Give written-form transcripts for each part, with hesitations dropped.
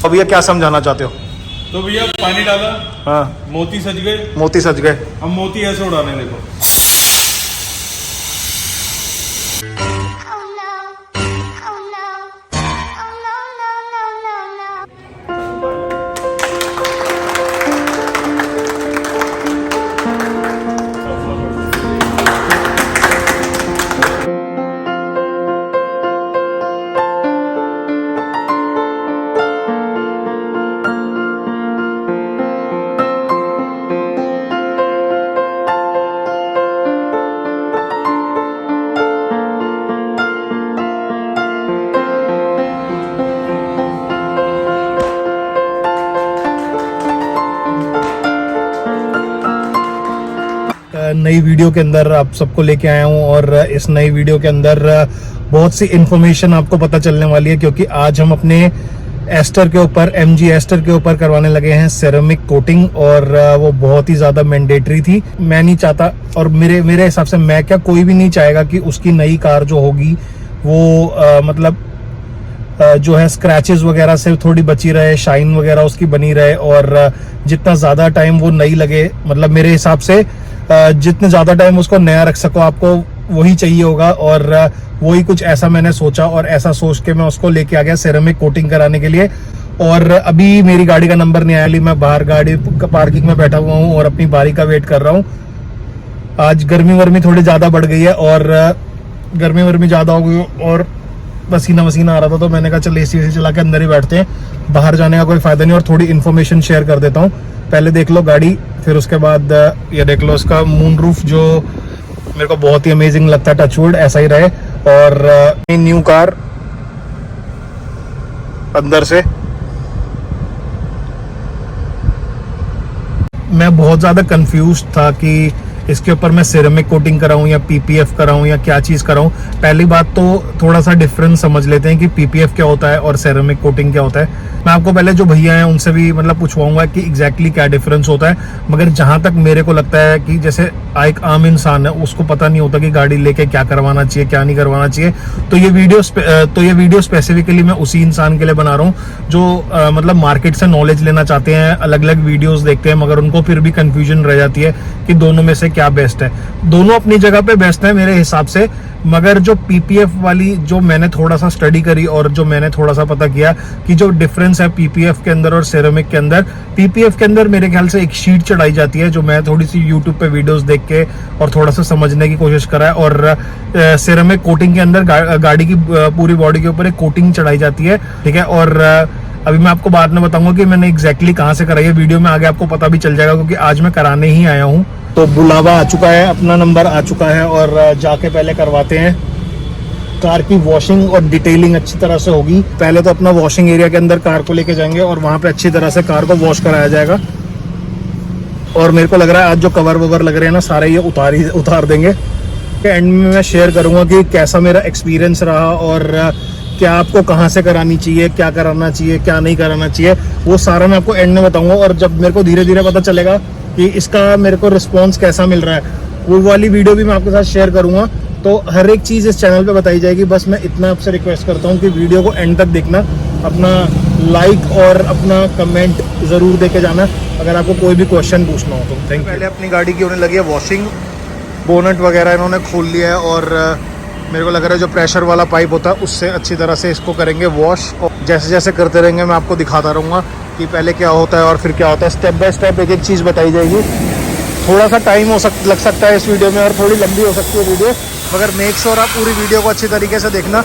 अब भैया क्या समझाना चाहते हो? तो भैया पानी डाला, हाँ, मोती सज गए। मोती सज गए। अब मोती ऐसे उड़ाने देखो। नई वीडियो के अंदर आप सबको लेके आया हूँ और इस नई वीडियो के अंदर बहुत सी इन्फॉर्मेशन आपको पता चलने वाली है, क्योंकि आज हम अपने एस्टर के ऊपर MG एस्टर के ऊपर करवाने लगे हैं सेरेमिक कोटिंग, और वो बहुत ही ज़्यादा मैंडेटरी थी। मैं नहीं चाहता, और मेरे हिसाब से मैं क्या, कोई भी नहीं चाहेगा कि उसकी नई कार जो होगी वो मतलब जो है स्क्रैचेस वगैरह से थोड़ी बची रहे, शाइन वगैरह उसकी बनी रहे, और जितना ज़्यादा टाइम वो नई लगे, मतलब मेरे हिसाब से जितने ज़्यादा टाइम उसको नया रख सको आपको वही चाहिए होगा। और वही कुछ ऐसा मैंने सोचा, और ऐसा सोच के मैं उसको लेके आ गया सेरेमिक कोटिंग कराने के लिए। और अभी मेरी गाड़ी का नंबर नहीं आया, मैं बाहर गाड़ी पार्किंग में बैठा हुआ हूँ और अपनी बारी का वेट कर रहा हूँ। आज गर्मी थोड़ी ज़्यादा बढ़ गई है, और गर्मी ज़्यादा हो गई और पसीना आ रहा था, तो मैंने कहा चल AC चला के अंदर ही बैठते हैं, बाहर जाने का कोई फायदा नहीं। और थोड़ी इन्फॉर्मेशन शेयर कर देता हूँ। पहले देख लो गाड़ी, फिर उसके बाद ये देख लो इसका मून रूफ, जो मेरे को बहुत ही अमेजिंग लगता है। टचवुड ऐसा ही रहे। और न्यू कार अंदर से मैं बहुत ज्यादा कंफ्यूज था कि इसके ऊपर मैं सेरेमिक कोटिंग कराऊं या PPF कराऊं या क्या चीज कराऊं। पहली बात तो थोड़ा सा डिफरेंस समझ लेते हैं कि PPF क्या होता है और सेरेमिक कोटिंग क्या होता है। मैं आपको पहले जो भैया हैं उनसे भी मतलब पूछवाऊंगा कि एग्जैक्टली क्या डिफरेंस होता है। मगर जहां तक मेरे को लगता है कि जैसे एक आम इंसान है, उसको पता नहीं होता कि गाड़ी लेके क्या करवाना चाहिए, क्या नहीं करवाना चाहिए। तो ये वीडियो स्पेसिफिकली मैं उसी इंसान के लिए बना रहा हूँ जो मतलब मार्केट से नॉलेज लेना चाहते हैं, अलग अलग वीडियोस देखते हैं, मगर उनको फिर भी कंफ्यूजन रह जाती है कि दोनों में से क्या बेस्ट है। दोनों अपनी जगह पे बेस्ट है मेरे हिसाब से, मगर जो PPF वाली जो मैंने थोड़ा सा स्टडी करी और जो मैंने थोड़ा सा पता किया कि जो डिफरेंस है PPF के अंदर और सेरेमिक के अंदर। PPF के अंदर मेरे ख्याल से एक शीट चढ़ाई जाती है, जो मैं थोड़ी सी YouTube पे वीडियोस देख के और थोड़ा सा समझने की कोशिश करा है। और सेरेमिक कोटिंग के अंदर गाड़ी की पूरी बॉडी के ऊपर एक कोटिंग चढ़ाई जाती है, ठीक है। और अभी मैं आपको बाद में बताऊंगा कि मैंने एग्जैक्टली कहाँ से कराई है। वीडियो में आगे आपको पता भी चल जाएगा, क्योंकि आज मैं कराने ही आया हूँ। तो बुलावा आ चुका है, अपना नंबर आ चुका है, और जाके पहले करवाते हैं कार की वॉशिंग और डिटेलिंग अच्छी तरह से होगी। पहले तो अपना वॉशिंग एरिया के अंदर कार को लेके जाएंगे और वहां पे अच्छी तरह से कार को वॉश कराया जाएगा। और मेरे को लग रहा है आज जो कवर ववर लग रहे हैं ना, सारे ये उतार देंगे। एंड में मैं शेयर करूंगा कि कैसा मेरा एक्सपीरियंस रहा और क्या आपको कहाँ से करानी चाहिए, क्या कराना चाहिए, क्या नहीं कराना चाहिए, वो सारा मैं आपको एंड में बताऊंगा। और जब मेरे को धीरे धीरे पता चलेगा कि इसका मेरे को रिस्पॉन्स कैसा मिल रहा है, वो वाली वीडियो भी मैं आपके साथ शेयर करूंगा। तो हर एक चीज़ इस चैनल पे बताई जाएगी। बस मैं इतना आपसे रिक्वेस्ट करता हूँ कि वीडियो को एंड तक देखना, अपना लाइक और अपना कमेंट ज़रूर देके जाना अगर आपको कोई भी क्वेश्चन पूछना हो तो। Thank you. पहले अपनी गाड़ी की होने लगी है वॉशिंग, बोनट वगैरह इन्होंने खोल लिया है, और मेरे को लग रहा है जो प्रेशर वाला पाइप होता है उससे अच्छी तरह से इसको करेंगे वॉश। और जैसे जैसे करते रहेंगे मैं आपको दिखाता रहूँगा कि पहले क्या होता है और फिर क्या होता है। स्टेप बाय स्टेप एक एक चीज़ बताई जाएगी। थोड़ा सा टाइम लग सकता है इस वीडियो में, और थोड़ी लंबी हो सकती है वीडियो, मगर मेक श्योर आप पूरी वीडियो को अच्छी तरीके से देखना।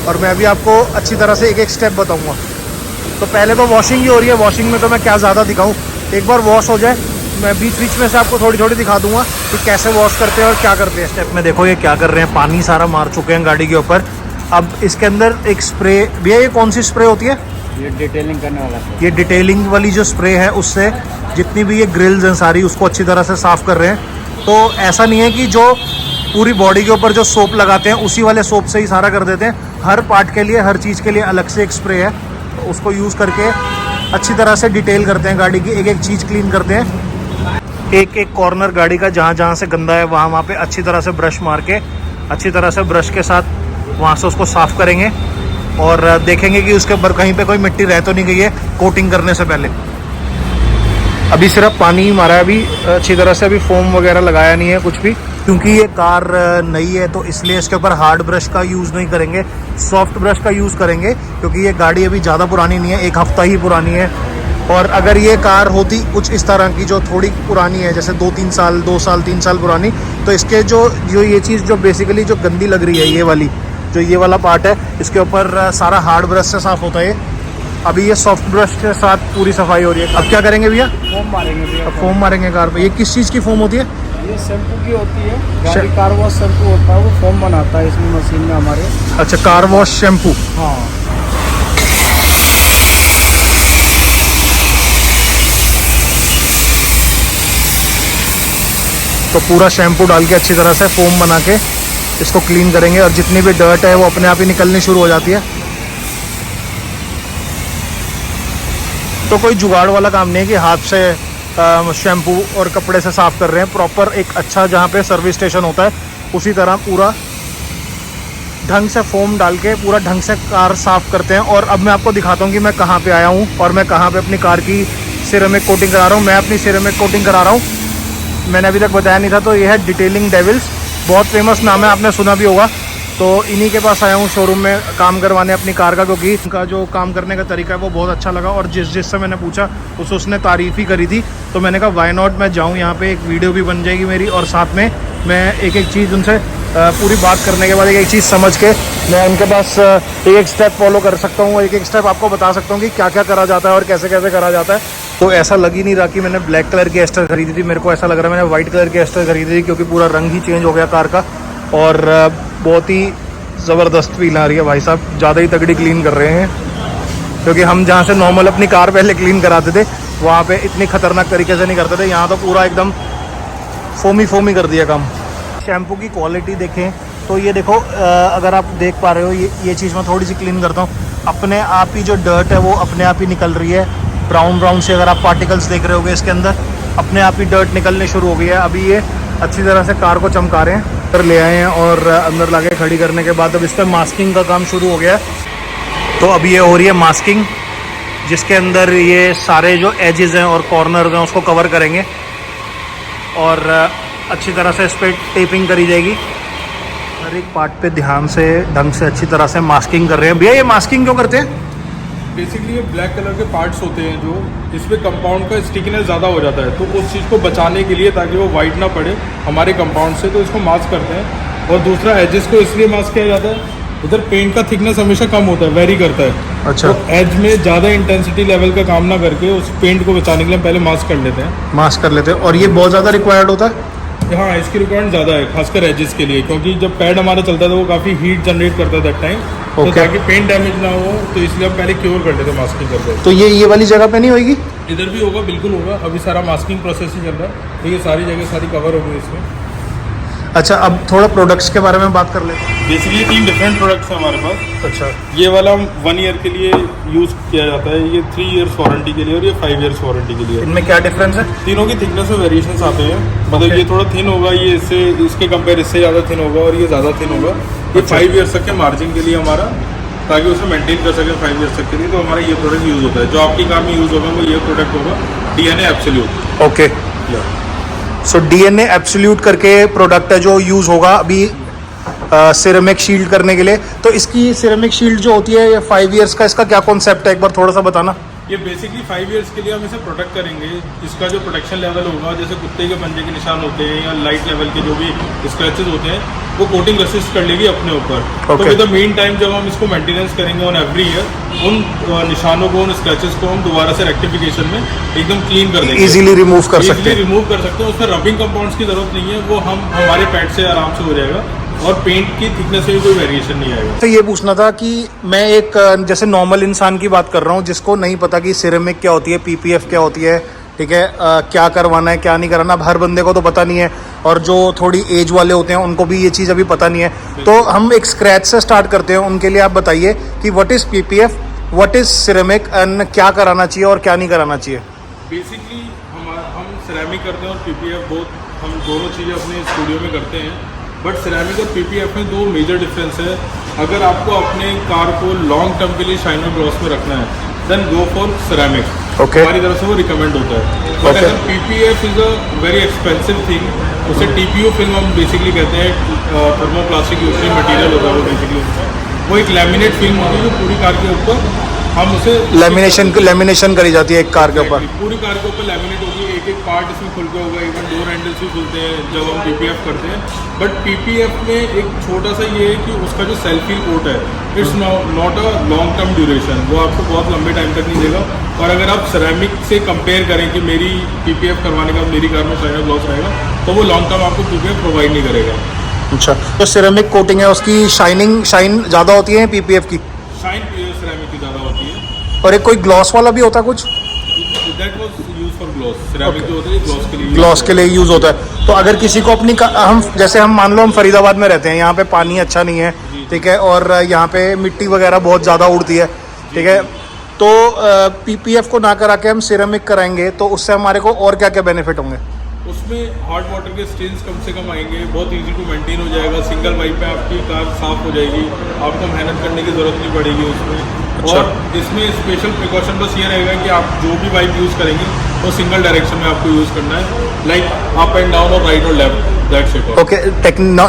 और मैं भी आपको अच्छी तरह से एक एक स्टेप बताऊँगा। तो पहले तो वॉशिंग ही हो रही है। वॉशिंग में तो मैं क्या ज़्यादा दिखाऊँ, एक बार वॉश हो जाए मैं बीच में से आपको थोड़ी थोड़ी दिखा दूंगा कि कैसे वॉश करते हैं और क्या करते हैं। स्टेप में देखो ये क्या कर रहे हैं, पानी सारा मार चुके हैं गाड़ी के ऊपर। अब इसके अंदर एक स्प्रे भैया, ये कौन सी स्प्रे होती है? ये डिटेलिंग करने वाला है। ये डिटेलिंग वाली जो स्प्रे है उससे जितनी भी ये ग्रिल्स हैं सारी उसको अच्छी तरह से साफ कर रहे हैं। तो ऐसा नहीं है कि जो पूरी बॉडी के ऊपर जो सोप लगाते हैं उसी वाले सोप से ही सारा कर देते हैं। हर पार्ट के लिए, हर चीज़ के लिए अलग से एक स्प्रे है, तो उसको यूज़ करके अच्छी तरह से डिटेल करते हैं गाड़ी की, एक एक चीज़ क्लीन करते हैं। एक एक कॉर्नर गाड़ी का जहाँ जहाँ से गंदा है वहाँ पे अच्छी तरह से ब्रश मार के, अच्छी तरह से ब्रश के साथ वहाँ से उसको साफ़ करेंगे। और देखेंगे कि उसके ऊपर कहीं पे कोई मिट्टी रह तो नहीं गई है कोटिंग करने से पहले। अभी सिर्फ पानी ही मारा है, अभी अच्छी तरह से अभी फोम वगैरह लगाया नहीं है कुछ भी, क्योंकि ये कार नई है तो इसलिए इसके ऊपर हार्ड ब्रश का यूज़ नहीं करेंगे, सॉफ्ट ब्रश का यूज़ करेंगे, क्योंकि ये गाड़ी अभी ज़्यादा पुरानी नहीं है, 1 हफ्ता ही पुरानी है। और अगर ये कार होती कुछ इस तरह की जो थोड़ी पुरानी है, जैसे 2 साल 3 साल पुरानी, तो इसके जो ये चीज़ जो बेसिकली जो गंदी लग रही है, ये वाली जो ये वाला पार्ट है, इसके ऊपर सारा हार्ड ब्रश से साफ़ होता है। अभी ये सॉफ्ट ब्रश के साथ पूरी सफाई हो रही है। अब क्या करेंगे भैया? फोम मारेंगे भैया। अब फोम मारेंगे कार पे। ये किस चीज़ की फोम होती है? ये शैम्पू की होती है, गाड़ी कार वॉश शैम्पू होता है, वो फोम बनाता है इसमें मशीन में हमारे। अच्छा, कार वॉश शैम्पू। हाँ, तो पूरा शैम्पू डाल के अच्छी तरह से फोम बना के इसको क्लीन करेंगे, और जितनी भी डर्ट है वो अपने आप ही निकलनी शुरू हो जाती है। तो कोई जुगाड़ वाला काम नहीं है कि हाथ से शैम्पू और कपड़े से साफ़ कर रहे हैं। प्रॉपर एक अच्छा जहाँ पे सर्विस स्टेशन होता है उसी तरह पूरा ढंग से फोम डाल के पूरा ढंग से कार साफ़ करते हैं। और अब मैं आपको दिखाता हूँ कि मैं कहाँ पे आया हूँ और मैं कहाँ पे अपनी कार की सिरेमिक कोटिंग करा रहा हूँ। मैं अपनी सिरेमिक कोटिंग करा रहा हूँ, मैंने अभी तक बताया नहीं था। तो ये है डिटेलिंग डेविल्स, बहुत फेमस नाम है, आपने सुना भी होगा। तो इन्हीं के पास आया हूँ शोरूम में काम करवाने अपनी कार का, क्योंकि इनका जो काम करने का तरीका है वो बहुत अच्छा लगा। और जिससे मैंने पूछा उसने तारीफ़ ही करी थी, तो मैंने कहा वाई नॉट मैं जाऊँ, यहाँ पे एक वीडियो भी बन जाएगी मेरी, और साथ में मैं एक चीज़ उनसे पूरी बात करने के बाद एक चीज़ समझ के मैं उनके पास एक स्टेप फॉलो कर सकता हूँ, एक स्टेप आपको बता सकता हूँ कि क्या क्या करा जाता है और कैसे कैसे करा जाता है। तो ऐसा लग ही नहीं रहा कि मैंने ब्लैक कलर की एस्टर खरीदी थी, मेरे को ऐसा लग रहा है मैंने वाइट कलर की एस्टर खरीदी थी, क्योंकि पूरा रंग ही चेंज हो गया कार का। और बहुत ही ज़बरदस्त फील आ रही है भाई साहब, ज़्यादा ही तगड़ी क्लीन कर रहे हैं। क्योंकि हम जहाँ से नॉर्मल अपनी कार पहले क्लीन कराते थे वहाँ पे इतनी खतरनाक तरीके से नहीं करते थे, यहाँ तो पूरा एकदम फोमी कर दिया काम। शैम्पू की क्वालिटी देखें तो ये देखो, अगर आप देख पा रहे हो ये चीज़ मैं थोड़ी सी क्लीन करता हूँ, अपने आप ही जो डर्ट है वो अपने आप ही निकल रही है। ब्राउन से अगर आप पार्टिकल्स देख रहे होगे इसके अंदर, अपने आप ही डर्ट निकलने शुरू हो गई है। अभी ये अच्छी तरह से कार को चमका रहे हैं, अंदर ले आए हैं और अंदर लाके खड़ी करने के बाद अब इस पर मास्किंग का काम शुरू हो गया है। तो अभी ये हो रही है मास्किंग, जिसके अंदर ये सारे जो एजेस हैं और कॉर्नर हैं उसको कवर करेंगे और अच्छी तरह से इस पर टेपिंग करी जाएगी। हर एक पार्ट पे ध्यान से ढंग से अच्छी तरह से मास्किंग कर रहे हैं। भैया ये मास्किंग क्यों करते हैं? बेसिकली ये ब्लैक कलर के पार्ट्स होते हैं जो इसमें कंपाउंड का स्टिकनेस ज़्यादा हो जाता है, तो उस चीज़ को बचाने के लिए ताकि वो वाइट ना पड़े हमारे कंपाउंड से, तो इसको मास्क करते हैं। और दूसरा एजेस को इसलिए मास्क किया जाता है, इधर पेंट का थिकनेस हमेशा कम होता है, वेरी करता है। अच्छा, तो एज में ज़्यादा इंटेंसिटी लेवल का काम ना करके उस पेंट को बचाने के लिए हम पहले मास्क कर लेते हैं। मास्क कर लेते हैं। और ये बहुत ज़्यादा रिक्वायर्ड होता है? हाँ, इसकी रिक्वायरमेंट ज़्यादा है, खासकर एजेस के लिए, क्योंकि जब पैड हमारा चलता था वो काफ़ी हीट जनरेट करता था दैट टाइम, तो ताकि पेंट डैमेज ना हो, तो इसलिए हम पहले क्योर कर लेते मास्किंग करते हैं। तो ये वाली जगह पे नहीं होगी? इधर भी होगा, बिल्कुल होगा। अभी सारा मास्किंग प्रोसेस ही चल रहा है, तो ये सारी जगह सारी कवर हो गई इसमें। अच्छा, अब थोड़ा प्रोडक्ट्स के बारे में बात कर लेते हैं। बेसिकली 3 डिफरेंट प्रोडक्ट्स हैं हमारे पास। अच्छा, ये वाला 1 ईयर के लिए यूज़ किया जाता है, ये 3 इयर्स वारंटी के लिए, और ये 5 इयर्स वारंटी के लिए। इनमें क्या डिफरेंस है? तीनों की थिकनेस में वेरिएशंस आते हैं, मतलब ये थोड़ा थिन होगा, ये इसके कंपेयर इससे ज़्यादा थिन होगा, और ये ज़्यादा थिन होगा। ये 5 इयर्स तक के मार्जिन के लिए हमारा, ताकि उसे मेंटेन कर सके 5 इयर्स तक के लिए, तो हमारा ये प्रोडक्ट यूज़ होता है। जो आपकी कार में यूज़ होगा वो ये प्रोडक्ट होगा, DNA एब्सोल्यूट। ओके, सो DNA एब्सोल्यूट करके प्रोडक्ट है जो यूज़ होगा अभी सिरेमिक शील्ड करने के लिए। तो इसकी सिरेमिक शील्ड जो होती है ये 5 इयर्स का, इसका क्या कॉन्सेप्ट है, एक बार थोड़ा सा बताना। ये बेसिकली 5 इयर्स के लिए हम इसे प्रोटेक्ट करेंगे। इसका जो प्रोटेक्शन लेवल होगा, जैसे कुत्ते के पंजे के निशान होते हैं या लाइट लेवल के जो भी स्क्रैचेस होते हैं, वो कोटिंग असिस्ट कर लेगी अपने ऊपर। तो विद द मेन टाइम जब हम इसको मेंटेनेंस करेंगे ऑन एवरी ईयर, उन निशानों को, उन स्क्रैचेस को हम दोबारा से रेक्टिफिकेशन में एकदम क्लीन कर देंगे, इजीली रिमूव कर सकते हैं। रिमूव कर सकते हैं। उसमें रबिंग कंपाउंड्स की जरूरत नहीं है, वो हम हमारे पैड से आराम से हो जाएगा, और पेंट की थिकनेस में भी कोई वेरिएशन नहीं आएगा। तो ये पूछना था कि मैं एक जैसे नॉर्मल इंसान की बात कर रहा हूँ जिसको नहीं पता कि सिरेमिक क्या होती है, PPF क्या होती है, ठीक है, क्या करवाना है क्या नहीं कराना। अब हर बंदे को तो पता नहीं है, और जो थोड़ी एज वाले होते हैं उनको भी ये चीज़ अभी पता नहीं है। तो हम एक स्क्रैच से स्टार्ट करते हैं, उनके लिए आप बताइए कि what is PPF, what is ceramic, and क्या कराना चाहिए और क्या नहीं कराना चाहिए। बेसिकली हम सिरेमिक करते हैं और PPF बहुत, हम दोनों चीज़ें अपने स्टूडियो में करते हैं। बट सिरेमिक और पीपीएफ में दो मेजर डिफरेंस है। अगर आपको अपने कार को लॉन्ग टर्म के लिए शाइन और ग्लॉस में रखना है then go for ceramic. Okay. हमारी तरफ से वो रिकमेंड होता है। But Okay. अगर PPF is a very expensive thing, उसे टीपीयू फिल्म हम बेसिकली कहते हैं, थर्मोप्लास्टिक यूजली मटेरियल होता है वो बेसिकली। वो एक लैमिनेट फिल्म होती है जो पूरी कार के ऊपर हम उसे लेमिनेशन करी जाती है एक कार के ऊपर। पूरी कार के ऊपर लैमिनेट होगी, एक एक पार्ट इसमें खुल के होगा, इवन डोर हैंडल्स भी खुलते हैं जब हम पीपीएफ करते हैं। बट पीपीएफ में एक छोटा सा ये है कि उसका जो सेल्फ हील कोट है it's not a long term duration, वो आपको बहुत लंबे टाइम तक नहीं देगा। और अगर आप सिरेमिक से कंपेयर करें कि मेरी पीपीएफ करवाने का मेरी कार में शाइन ग्लॉस रहेगा, तो वो लॉन्ग टर्म आपको पीपीएफ प्रोवाइड नहीं करेगा। अच्छा, जो सिरेमिक कोटिंग है उसकी शाइन ज़्यादा होती है पीपीएफ की? शाइन सिरेमिक की ज़्यादा होती है। और एक कोई ग्लॉस वाला भी होता है कुछ? That was use for gloss. Ceramic जो होता है ग्लॉस के लिए ग्लॉस के लिए यूज़ होता है। तो अगर किसी को अपनी हम जैसे हम मान लो हम फरीदाबाद में रहते हैं, यहाँ पे पानी अच्छा नहीं है, ठीक है, और यहाँ पे मिट्टी वगैरह बहुत ज़्यादा उड़ती है, ठीक है, तो पीपीएफ को ना करा के हम सिरेमिक कराएंगे तो उससे हमारे को और क्या क्या बेनिफिट होंगे? उसमें हार्ड वाटर के स्टेन्स कम से कम आएंगे, बहुत इजी टू मेंटेन हो जाएगा, सिंगल वाइप पे आपकी कार साफ हो जाएगी, आपको मेहनत करने की ज़रूरत नहीं पड़ेगी उसमें। अच्छा। और इसमें स्पेशल प्रिकॉशन बस ये रहेगा कि आप जो भी वाइप यूज़ करेंगे वो सिंगल डायरेक्शन में आपको यूज़ करना है, लाइक अप एंड डाउन और राइट और लेफ्ट, दैट्स इट। ओके,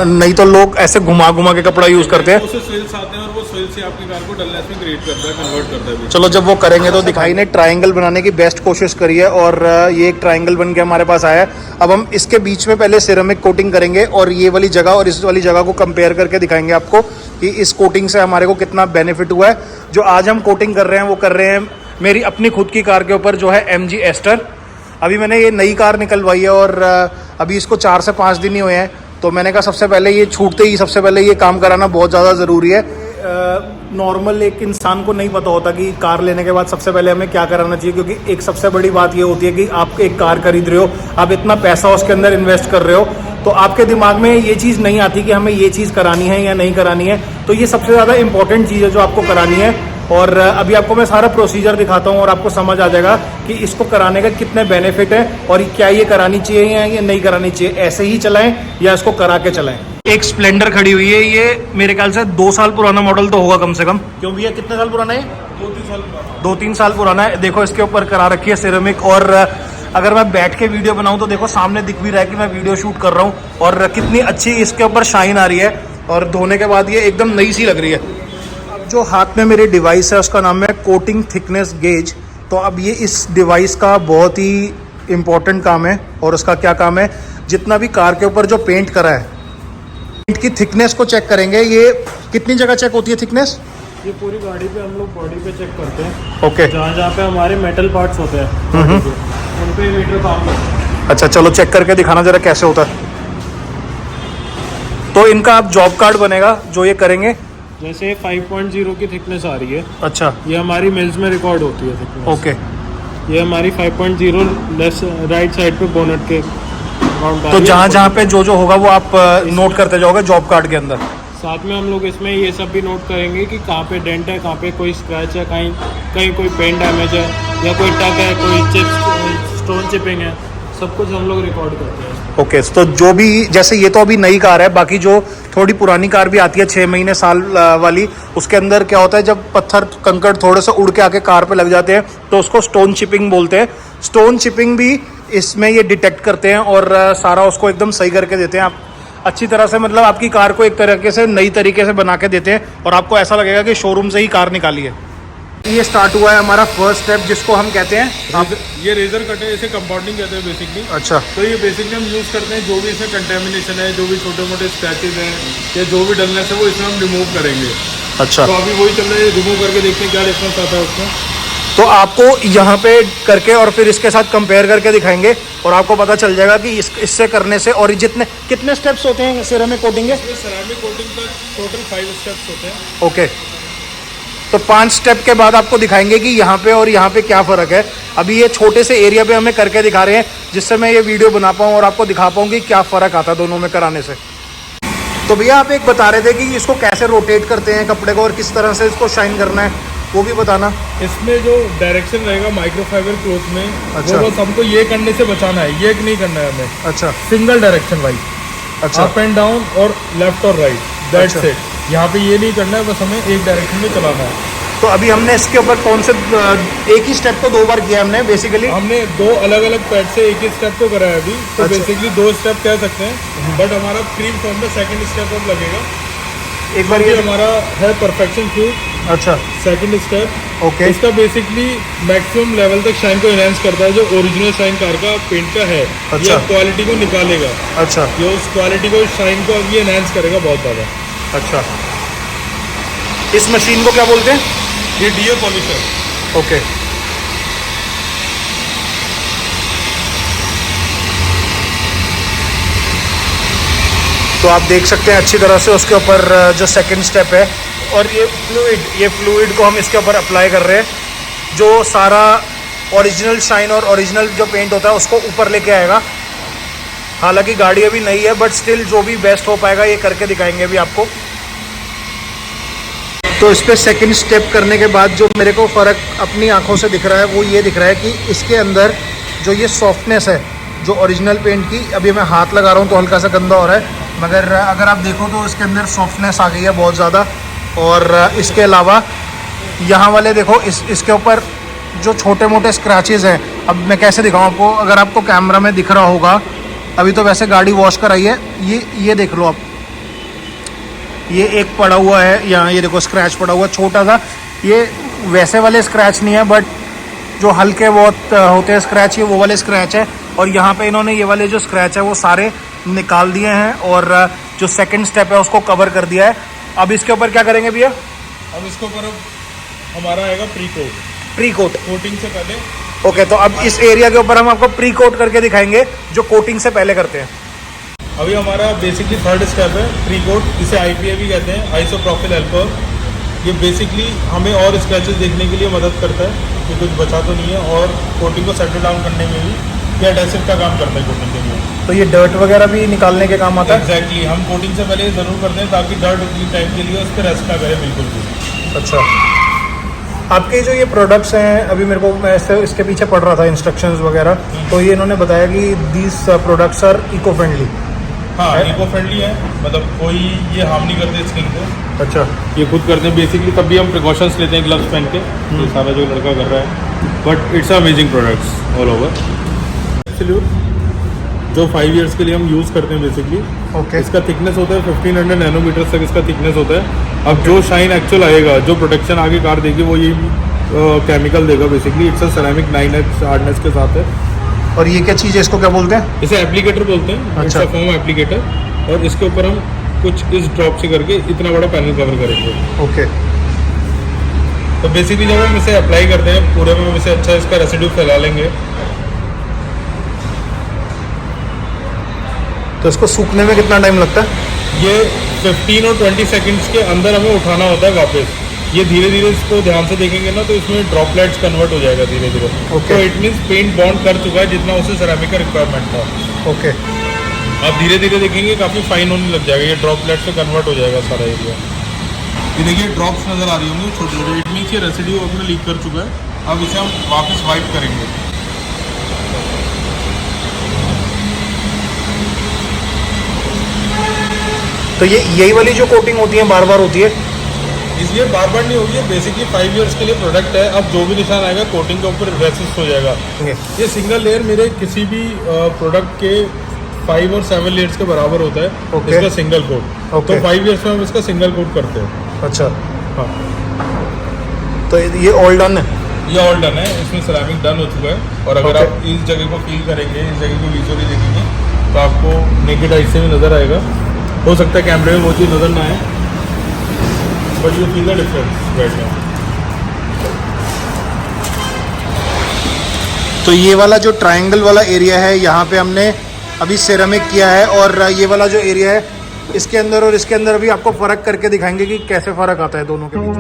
नहीं तो लोग ऐसे घुमा घुमा के कपड़ा यूज़ करते हैं। उससे स्विल्स आते हैं और वो स्विल से आपकी कार को डलनेस में क्रिएट करता है, कन्वर्ट करता है। चलो जब वो करेंगे तो दिखाई ने ट्रायंगल बनाने की बेस्ट कोशिश करी है और ये एक ट्रायंगल बन के हमारे पास आया है। अब हम इसके बीच में पहले सिरेमिक कोटिंग करेंगे और ये वाली जगह और इस वाली जगह को कंपेयर करके दिखाएंगे आपको कि इस कोटिंग से हमारे को कितना बेनिफिट हुआ है। जो आज हम कोटिंग कर रहे हैं वो कर रहे हैं मेरी अपनी खुद की कार के ऊपर जो है MG एस्टर। अभी मैंने ये नई कार निकलवाई है और अभी इसको 4 से 5 दिन ही हुए हैं, तो मैंने कहा सबसे पहले ये छूटते ही सबसे पहले ये काम कराना बहुत ज़्यादा ज़रूरी है। नॉर्मल एक इंसान को नहीं पता होता कि कार लेने के बाद सबसे पहले हमें क्या कराना चाहिए, क्योंकि एक सबसे बड़ी बात ये होती है कि आप एक कार खरीद रहे हो, आप इतना पैसा उसके अंदर इन्वेस्ट कर रहे हो, तो आपके दिमाग में ये चीज़ नहीं आती कि हमें ये चीज़ करानी है या नहीं करानी है। तो ये सबसे ज़्यादा इंपॉर्टेंट चीज़ है जो आपको करानी है। और अभी आपको मैं सारा प्रोसीजर दिखाता हूँ और आपको समझ आ जाएगा कि इसको कराने का कितने बेनिफिट है और क्या ये करानी चाहिए या ये नहीं करानी चाहिए, ऐसे ही चलाएं या इसको करा के चलाएं। एक स्प्लेंडर खड़ी हुई है, ये मेरे ख्याल से 2 साल पुराना मॉडल तो होगा कम से कम, क्यों भैया कितने साल पुराना है? 2-3 साल पुराना है। देखो इसके ऊपर करा रखी है सिरेमिक, और अगर मैं बैठ के वीडियो बनाऊं तो देखो सामने दिख भी रहा है कि मैं वीडियो शूट कर रहा हूं और कितनी अच्छी इसके ऊपर शाइन आ रही है और धोने के बाद ये एकदम नई सी लग रही है। जो हाथ में मेरी डिवाइस है उसका नाम है कोटिंग थिकनेस गेज। तो अब ये इस डिवाइस का बहुत ही इम्पोर्टेंट काम है। और उसका क्या काम है, जितना भी कार के ऊपर जो पेंट करा है, पेंट की थिकनेस को चेक करेंगे। ये कितनी जगह चेक होती है थिकनेस? ये पूरी गाड़ी पे हम लोग बॉडी पे चेक करते हैं। ओके, जहाँ जहाँ पे हमारे मेटल पार्ट्स होते हैं body के, उन पे मीटर काम करते हैं। अच्छा चलो चेक करके दिखाना जरा कैसे होता है। तो इनका अब जॉब कार्ड बनेगा जो ये करेंगे। जैसे 5.0 की थिकनेस आ रही है, अच्छा, ये हमारी मिल्स में रिकॉर्ड होती है थिकनेस। ओके। ये हमारी 5.0 लेफ्ट राइट साइड पे बोनट के काउंट आ तो रही है। जहाँ जहाँ पे जो जो होगा वो आप नोट करते जाओगे जॉब कार्ड के अंदर। साथ में हम लोग इसमें ये सब भी नोट करेंगे कि कहाँ पे डेंट है, कहाँ पे कोई स्क्रैच है, कहीं कहीं कोई पेन डैमेज है या कोई टक है, कोई चिप्स स्टोन चिपिंग है, सब कुछ हम लोग रिकॉर्ड करते हैं। ओके, तो जो भी जैसे ये तो अभी नई कार है, बाकी जो थोड़ी पुरानी कार भी आती है 6 महीने साल वाली, उसके अंदर क्या होता है जब पत्थर कंकड़ थोड़े से उड़ के आके कार पे लग जाते हैं तो उसको स्टोन चिपिंग बोलते हैं। स्टोन चिपिंग भी इसमें ये डिटेक्ट करते हैं और सारा उसको एकदम सही करके देते हैं। आप अच्छी तरह से मतलब आपकी कार को एक तरीके से नई तरीके से बना के देते हैं और आपको ऐसा लगेगा कि शोरूम से ही कार निकाली है। ये स्टार्ट हुआ है हमारा फर्स्ट स्टेप जिसको हम कहते हैं ये रेजर कट है, इसे कंपाउंडिंग कहते हैं बेसिकली। अच्छा, तो ये बेसिकली हम यूज़ करते हैं जो भी इसमें कंटेमिनेशन है, जो भी छोटे मोटे स्क्रैचेज हैं या जो भी डलनेस है वो इसमें हम रिमूव करेंगे। अच्छा, तो अभी वही चल रहा है, रिमूव करके देखते हैं क्या डिफरेंस आता है उसमें। तो आपको यहाँ पे करके और फिर इसके साथ कंपेयर करके दिखाएंगे और आपको पता चल जाएगा कि इससे करने से और जितने कितने स्टेप्स होते हैं सिरेमिक कोटिंग के? सिरेमिक कोटिंग का टोटल 5 स्टेप्स होते हैं। ओके, तो 5 स्टेप के बाद आपको दिखाएंगे कि यहाँ पे और यहाँ पे क्या फ़र्क है। अभी ये छोटे से एरिया पे हमें करके दिखा रहे हैं जिससे मैं ये वीडियो बना पाऊँ और आपको दिखा पाऊँ कि क्या फ़र्क आता है दोनों में कराने से। तो भैया आप एक बता रहे थे कि इसको कैसे रोटेट करते हैं कपड़े को और किस तरह से इसको शाइन करना है, वो भी बताना। इसमें जो डायरेक्शन रहेगा माइक्रोफाइबर क्लॉथ में, अच्छा, वो बस हमको ये करने से बचाना है, ये नहीं करना है हमें। अच्छा, सिंगल डायरेक्शन भाई, अच्छा। अप एंड डाउन और लेफ्ट और राइट, दैट्स अच्छा। इट। यहाँ पे ये नहीं करना है, बस हमें एक डायरेक्शन में चलाना है। तो अभी हमने इसके ऊपर कौन से एक ही स्टेप को 2 बार किया हमने बेसिकली। हमने 2 अलग अलग पैड से एक ही स्टेप को करा है अभी, तो अच्छा। बेसिकली 2 स्टेप कह सकते हैं, बट हमारा क्रीम फॉर्म में सेकंड स्टेप अब लगेगा। एक बार ये ये हमारा है परफेक्शन फ्यूज अच्छा सेकंड स्टेप। ओके इसका बेसिकली मैक्सिमम लेवल तक शाइन को एनहांस करता है, जो ओरिजिनल शाइन कार का पेंट का है। अच्छा। ये क्वालिटी को निकालेगा, अच्छा ये उस क्वालिटी को, शाइन को अब ये एनहांस करेगा बहुत ज़्यादा। अच्छा। इस मशीन को क्या बोलते हैं? ये डीए पॉलिशर। ओके। तो आप देख सकते हैं अच्छी तरह से उसके ऊपर जो सेकंड स्टेप है, और ये फ्लूइड को हम इसके ऊपर अप्लाई कर रहे हैं, जो सारा ओरिजिनल शाइन और ओरिजिनल जो पेंट होता है उसको ऊपर लेके आएगा। हालांकि गाड़ी अभी नई है, बट स्टिल जो भी बेस्ट हो पाएगा ये करके दिखाएंगे अभी आपको। तो इस पर सेकेंड स्टेप करने के बाद जो मेरे को फ़र्क अपनी आंखों से दिख रहा है वो ये दिख रहा है कि इसके अंदर जो ये सॉफ्टनेस है जो ओरिजिनल पेंट की, अभी मैं हाथ लगा रहा हूँ तो हल्का सा गंदा हो रहा है, मगर अगर आप देखो तो इसके अंदर सॉफ्टनेस आ गई है बहुत ज़्यादा। और इसके अलावा यहाँ वाले देखो, इसके ऊपर जो छोटे मोटे स्क्रैचेस हैं, अब मैं कैसे दिखाऊँ आपको, अगर आपको कैमरा में दिख रहा होगा, अभी तो वैसे गाड़ी वॉश कराई है, ये देख लो आप, ये एक पड़ा हुआ है यहाँ, ये देखो स्क्रैच पड़ा हुआ छोटा सा। ये वैसे वाले स्क्रैच नहीं है, बट जो हल्के बहुत होते हैं स्क्रैच, ये वो वाले स्क्रैच है। और यहाँ पे इन्होंने ये वाले जो स्क्रैच है वो सारे निकाल दिए हैं, और जो सेकंड स्टेप है उसको कवर कर दिया है। अब इसके ऊपर क्या करेंगे भैया? अब इसके ऊपर अब हमारा आएगा प्री कोट कोटिंग से पहले। ओके, तो अब इस एरिया के ऊपर हम आपको प्री कोट करके दिखाएंगे जो कोटिंग से पहले करते हैं। अभी हमारा बेसिकली थर्ड स्टेप है प्री कोट, इसे आईपीए भी कहते हैं, आइसोप्रोपिल अल्कोहल। ये बेसिकली हमें और स्क्रैचेस देखने के लिए मदद करता है कि कुछ बचा तो नहीं है, और कोटिंग को सेटल डाउन करने में भी ये एडेसिव का काम करता है कोटिंग के लिए। तो ये डर्ट वगैरह भी निकालने के काम आता है? एग्जैक्टली, हम कोटिंग से पहले ज़रूर करते हैं ताकि डर्ट उतनी टाइम के लिए उस पर रेस्ट ना करे बिल्कुल भी। अच्छा, आपके जो ये प्रोडक्ट्स हैं, अभी मेरे को मैं इसके पीछे पढ़ रहा था इंस्ट्रक्शंस वगैरह, तो ये इन्होंने बताया कि these products are eco friendly. हाँ, इको फ्रेंडली है, मतलब कोई ये हार्म नहीं करते स्किन को। अच्छा, ये खुद करते हैं बेसिकली, तब भी हम प्रिकॉशंस लेते हैं ग्लव्स पहन के, ये सारा जो लड़का कर रहा है। But it's amazing products all over. जो 5 इयर्स के लिए हम यूज़ करते हैं बेसिकली। ओके। इसका थिकनेस होता है 1500 नैनोमीटर तक इसका थिकनेस होता है। अब जो शाइन एक्चुअल आएगा, जो प्रोटेक्शन आगे कार देगी, वो ये केमिकल देगा basically. It's a ceramic 9H hardness के साथ है। और ये क्या चीज़ है, इसको क्या बोलते हैं? इसे एप्लीकेटर बोलते हैं। अच्छा। इट्स अ फोम एप्लीकेटर, और इसके ऊपर हम कुछ इस ड्रॉप से करके इतना बड़ा पैनल कवर करेंगे। ओके। तो बेसिकली जब हम इसे अप्लाई करते हैं पूरे में, हम इसे अच्छा इसका रेसिड्यू फैला लेंगे। तो इसको सूखने में कितना टाइम लगता है? ये 15 और 20 सेकंड्स के अंदर हमें उठाना होता है वापस। ये धीरे धीरे इसको ध्यान से देखेंगे ना, तो इसमें ड्रॉपलेट्स कन्वर्ट हो जाएगा धीरे धीरे। Okay. तो इट मीन्स पेंट बॉन्ड कर चुका है जितना उसे सेरामिक का रिक्वायरमेंट था। ओके। आप धीरे धीरे देखेंगे काफ़ी फाइन होने लग जाएगा, ये ड्रॉपलेट से कन्वर्ट हो जाएगा सारा एरिया। ये देखिए ड्रॉप्स नज़र आ रही होंगी छोटे छोटे, इट मीन्स ये रेसिड्यू अपने लीक कर चुका है। अब इसे हम वापस वाइप करेंगे। तो ये यही वाली जो कोटिंग होती है बार बार होती है? इसलिए बार बार नहीं होगी, ये बेसिकली 5 इयर्स के लिए प्रोडक्ट है। अब जो भी निशान आएगा कोटिंग के ऊपर रेसिस्ट हो जाएगा। ये सिंगल लेयर मेरे किसी भी प्रोडक्ट के 5 और 7 लेयर्स के बराबर होता है। Okay. इसका सिंगल कोट। Okay. तो 5 इयर्स में हम इसका सिंगल कोट करते हैं। अच्छा, हाँ, तो ये ऑल डन है? ये ऑल डन है, इसमें सेरामिक डन हो चुका है। और अगर Okay. आप इस जगह को फील करेंगे, इस जगह को विजुअली देखेंगे, तो आपको नेकेड आइज से भी नज़र आएगा। हो सकता है कैमरे में वो चीज़ नज़र ना आए, but you feel the difference right now. तो ये वाला जो ट्रायंगल वाला एरिया है, यहाँ पे हमने अभी सेरामिक किया है, और ये वाला जो एरिया है इसके अंदर और इसके अंदर भी आपको फ़र्क करके दिखाएंगे कि कैसे फ़र्क आता है दोनों के बीच।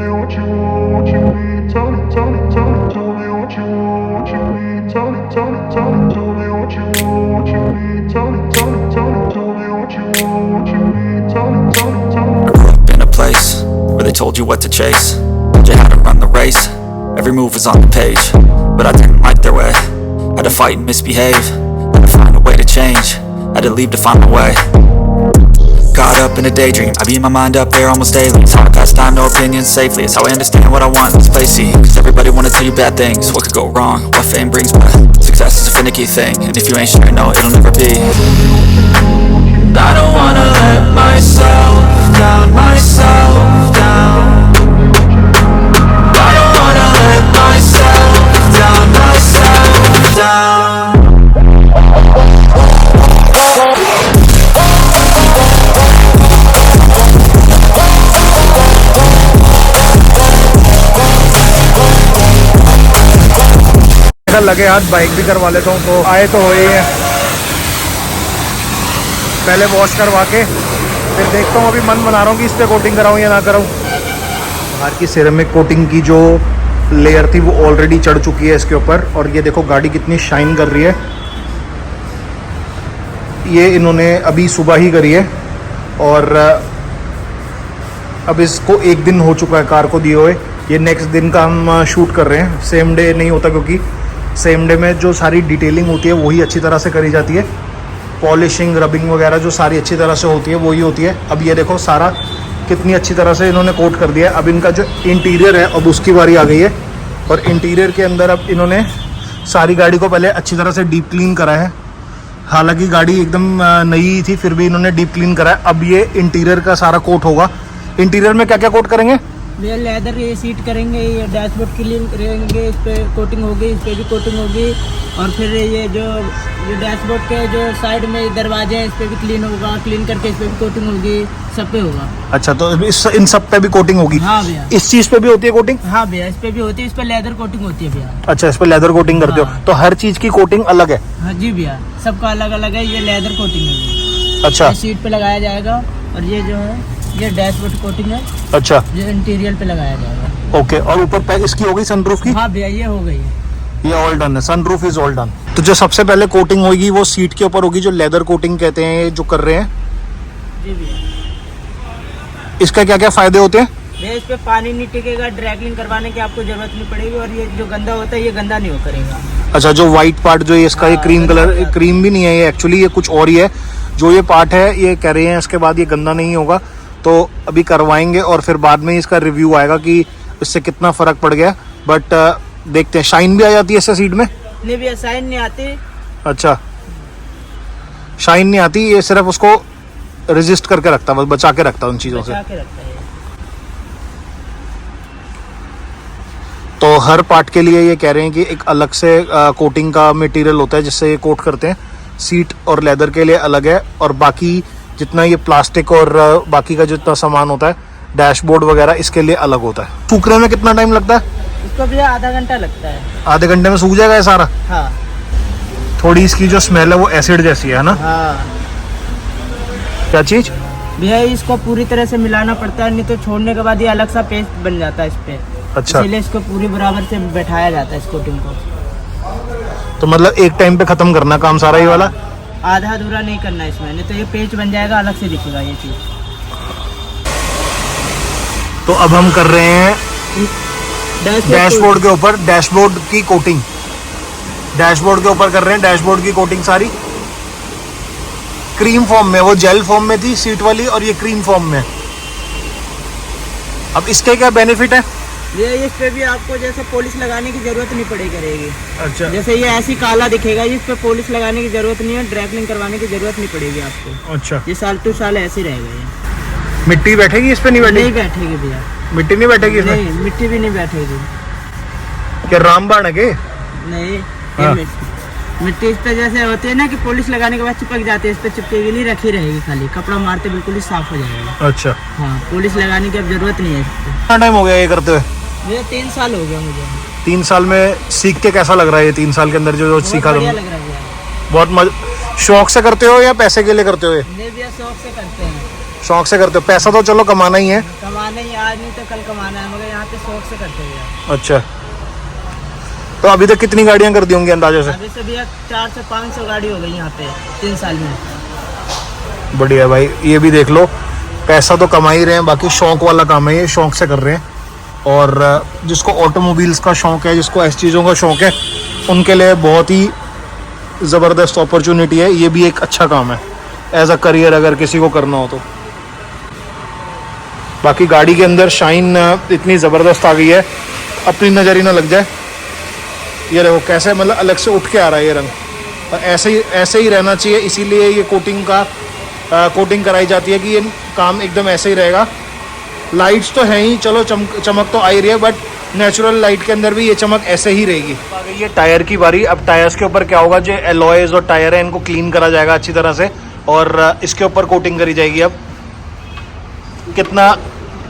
In a place where they told you what to chase, told you how to run the race. Every move was on the page, but I didn't like their way. Had to fight and misbehave, had to find a way to change, had to leave to find my way. caught up in a daydream. I beat my mind up there almost daily. It's how I pass time, no opinions safely. It's how I understand what I want in this place. See, cause everybody wanna tell you bad things. What could go wrong? What fame brings, but success is a finicky thing. And if you ain't sure, no, it'll never be. I don't wanna let myself down, myself down. I don't wanna let myself down, myself down. लगे हाथ bike भी करवा लेता हूँ, तो आए तो हो ही है। पहले वॉश करवा के फिर देखता हूँ। अभी मन बना रहा हूँ कि इस पे कोटिंग कराऊँ या ना कराऊँ। बाहर की सिरेमिक कोटिंग की जो लेयर थी वो ऑलरेडी चढ़ चुकी है इसके ऊपर, और ये देखो गाड़ी कितनी शाइन कर रही है। ये इन्होंने अभी सुबह ही करी है, और अब इसको एक दिन हो चुका है कार को दिए हुए। ये नेक्स्ट दिन का हम शूट कर रहे हैं, सेम डे नहीं होता, क्योंकि सेम डे में जो सारी डिटेलिंग होती है वही अच्छी तरह से करी जाती है। पॉलिशिंग, रबिंग वगैरह जो सारी अच्छी तरह से होती है वही होती है। अब ये देखो सारा कितनी अच्छी तरह से इन्होंने कोट कर दिया है। अब इनका जो इंटीरियर है अब उसकी बारी आ गई है, और इंटीरियर के अंदर अब इन्होंने सारी गाड़ी को पहले अच्छी तरह से डीप क्लीन करा है। हालांकि गाड़ी एकदम नई थी, फिर भी इन्होंने डीप क्लीन करा है। अब ये इंटीरियर का सारा कोट होगा। इंटीरियर में क्या क्या कोट करेंगे? ये लेदर ये सीट करेंगे, ये डैशबोर्ड क्लीन करेंगे, इस पे कोटिंग होगी, इस पे भी कोटिंग होगी, और फिर ये जो डैशबोर्ड के जो साइड में दरवाजे हैं इस पे भी क्लीन होगा, क्लीन करके इस पे भी कोटिंग होगी, सब पे होगा। अच्छा, तो इन सब पे भी कोटिंग होगी? हाँ भैया। इस चीज पे भी होती है कोटिंग? हाँ भैया, इस पे भी होती है, इस पे लेदर कोटिंग होती है भैया। अच्छा, इस पे लेदर कोटिंग करते हाँ। हो, तो हर चीज की कोटिंग अलग है? हाँ जी भैया, सबका अलग अलग है। ये लेदर कोटिंग है, अच्छा। ये सीट पे लगाया जाएगा, और ये जो है ये डैशबोर्ड कोटिंग है। अच्छा, ये इंटीरियर पे लगाया जाएगा। ओके। और ऊपर पे इसकी हो गई सनरूफ की? हाँ भैया, ये हो गई है, ये ऑल डन है, सनरूफ इज ऑल डन। तो जो सबसे पहले कोटिंग होगी वो सीट के ऊपर होगी, जो लेदर कोटिंग कहते हैं जो कर रहे हैं। जी भैया। इसका क्या क्या फायदे होते हैं? भैया इस पे पानी नहीं टिकेगा, ड्रैगलिंग करवाने की आपको जरूरत नहीं पड़ेगी, और ये जो गंदा होता है ये गंदा नहीं हो करेगा। अच्छा, जो व्हाइट पार्ट जो है इसका, ये हाँ, क्रीम गंदा कलर, क्रीम भी नहीं है ये, एक्चुअली ये कुछ और ही है। जो ये पार्ट है ये कह रहे हैं इसके बाद ये गंदा नहीं होगा, तो अभी करवाएंगे और फिर बाद में इसका रिव्यू आएगा कि इससे कितना फर्क पड़ गया। बट देखते हैं। शाइन भी आ जाती है इससे सीट में? नहीं भैया, शाइन नहीं आती। अच्छा, शाइन नहीं आती, ये सिर्फ उसको रेजिस्ट करके रखता है, बस बचा के रखता है उन चीज़ों से। बचा के रखता है। तो हर पार्ट के लिए ये कह रहे हैं कि एक अलग से कोटिंग का मटेरियल होता है जिससे ये कोट करते हैं। सीट और लेदर के लिए अलग है, और बाकी जितना ये प्लास्टिक और बाकी का जितना सामान होता है, डैशबोर्ड वगैरह, इसके लिए अलग होता है। सूखने में कितना टाइम लगता है? इसको भैया आधा घंटा लगता है। आधे घंटे में सूख जाएगा ये सारा? हाँ। थोड़ी इसकी जो स्मेल है वो एसिड जैसी है ना? हाँ क्या चीज? भैया, इसको पूरी तरह से मिलाना पड़ता है, नहीं तो छोड़ने के बाद ये अलग सा पेस्ट बन जाता है इस पे। अच्छा, इसीलिए इसको पूरी बराबर से बैठाया जाता है इस कोटिंग को। तो मतलब एक टाइम पे खत्म करना काम सारा ये वाला? आधा अधूरा नहीं करना इसमें, नहीं तो ये पेस्ट बन जाएगा, अलग से दिखेगा ये चीज। तो अब हम कर रहे हैं डैशबोर्ड के ऊपर, डैशबोर्ड की कोटिंग। डैशबोर्ड के ऊपर कर रहे हैं डैशबोर्ड की कोटिंग सारी, क्रीम फॉर्म में। वो जेल फॉर्म में थी सीट वाली, और ये क्रीम फॉर्म में। अब इसके क्या बेनिफिट है? ये इस पे भी आपको जैसे पॉलिश लगाने की जरूरत नहीं पड़ी करेगी। अच्छा, जैसे ये ऐसी काला दिखेगा, इस पे पॉलिश लगाने की जरूरत नहीं है, ड्रैगलिंग करवाने की जरूरत नहीं पड़ेगी आपको। अच्छा। ये साल टू साल ऐसे रहेगा। ये मिट्टी बैठेगी इस पे? नहीं बैठेगी? नहीं बैठेगी भैया, मिट्टी नहीं बैठेगी इसमें? नहीं, मिट्टी भी नहीं बैठेगी। क्या रामबाण है के? नहीं, हाँ। मिट्टी इस पे जैसे होती है ना कि पॉलिश लगाने के बाद चिपक जाती है, इस पे चिपकेगी नहीं, रखी रहेगी खाली, कपड़ा मारते बिल्कुल ही साफ हो जाएगा। अच्छा, हाँ, पॉलिश लगाने की अब जरूरत नहीं है इस पे। कितना टाइम हो गया ये करते हुए? ये 3 साल हो गया मुझे। 3 साल में सीख के कैसा लग रहा है ये 3 साल के अंदर जो सीखा बढ़िया तुमने? लग रहा है भैया। बहुत शौक से करते हो या पैसे के लिए करते हो? नहीं भैया, शौक से करते हैं। शौक से करते हो? पैसा तो चलो कमाना ही है। कमाना ही, आज नहीं तो कल कमाना है, मगर यहाँ पे शौक से करते हैं। अच्छा, तो अभी तक कितनी गाड़ियां कर दी होंगी अंदाजे से? अभी से भैया 400 से 500 गाड़ी हो गई यहाँ पे 3 साल में। बढ़िया भाई, ये भी देख लो, पैसा तो कमा ही रहे हैं, बाकी शौक वाला काम है ये, शौक से कर रहे हैं। और जिसको ऑटोमोबाइल्स का शौक है, जिसको ऐसी चीज़ों का शौक है, उनके लिए बहुत ही ज़बरदस्त अपॉर्चुनिटी है। ये भी एक अच्छा काम है एज अ करियर, अगर किसी को करना हो तो। बाकी गाड़ी के अंदर शाइन इतनी ज़बरदस्त आ गई है, अपनी नज़र ही ना लग जाए। ये देखो कैसे मतलब अलग से उठ के आ रहा है ये रंग, और ऐसे ही रहना चाहिए, इसीलिए ये कोटिंग कराई जाती है कि ये काम एकदम ऐसे ही रहेगा। लाइट्स तो हैं ही, चलो चमक तो आ ही रही है, बट नेचुरल लाइट के अंदर भी ये चमक ऐसे ही रहेगी। आ गई ये टायर की बारी। अब टायर्स के ऊपर क्या होगा, जो एलॉयज और टायर है इनको क्लीन करा जाएगा अच्छी तरह से, और इसके ऊपर कोटिंग करी जाएगी। अब कितना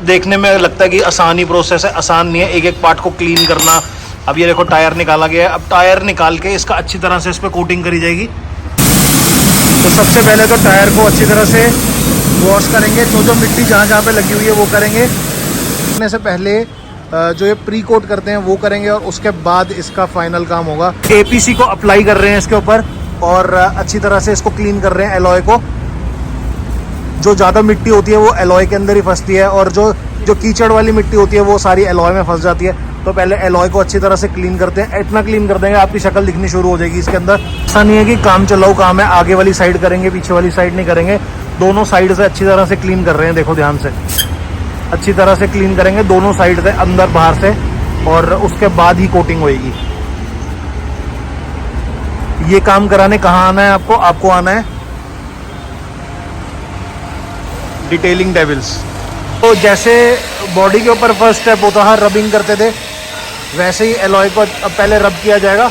देखने में लगता है कि आसान ही प्रोसेस है, आसान नहीं है एक एक पार्ट को क्लीन करना। अब ये देखो टायर निकाला गया है, अब टायर निकाल के इसका अच्छी तरह से इस पर कोटिंग करी जाएगी। तो सबसे पहले तो टायर को अच्छी तरह से वॉश करेंगे, जो मिट्टी जहाँ पे लगी हुई है वो करेंगे। करने से पहले जो ये प्री कोट करते हैं वो करेंगे, और उसके बाद इसका फाइनल काम होगा। एपीसी को अप्लाई कर रहे हैं इसके ऊपर, और अच्छी तरह से इसको क्लीन कर रहे हैं एलॉय को। जो ज़्यादा मिट्टी होती है वो एलॉय के अंदर ही फंसती है, और जो कीचड़ वाली मिट्टी होती है वो सारी एलॉय में फंस जाती है। तो पहले एलॉय को अच्छी तरह से क्लीन करते हैं। इतना क्लीन कर देंगे आपकी शक्ल दिखनी शुरू हो जाएगी इसके अंदर। ऐसा नहीं है कि काम चलाऊ काम है, आगे वाली साइड करेंगे पीछे वाली साइड नहीं करेंगे, दोनों साइड से अच्छी तरह से क्लीन कर रहे हैं। देखो ध्यान से अच्छी तरह से क्लीन करेंगे दोनों साइड से, अंदर बाहर से, और उसके बाद ही कोटिंग होएगी। ये काम कराने कहाँ आना है आपको आना है डिटेलिंग डेविल्स। तो जैसे बॉडी के ऊपर फर्स्ट स्टेप होता है रबिंग करते थे, वैसे ही एलॉय को अब पहले रब किया जाएगा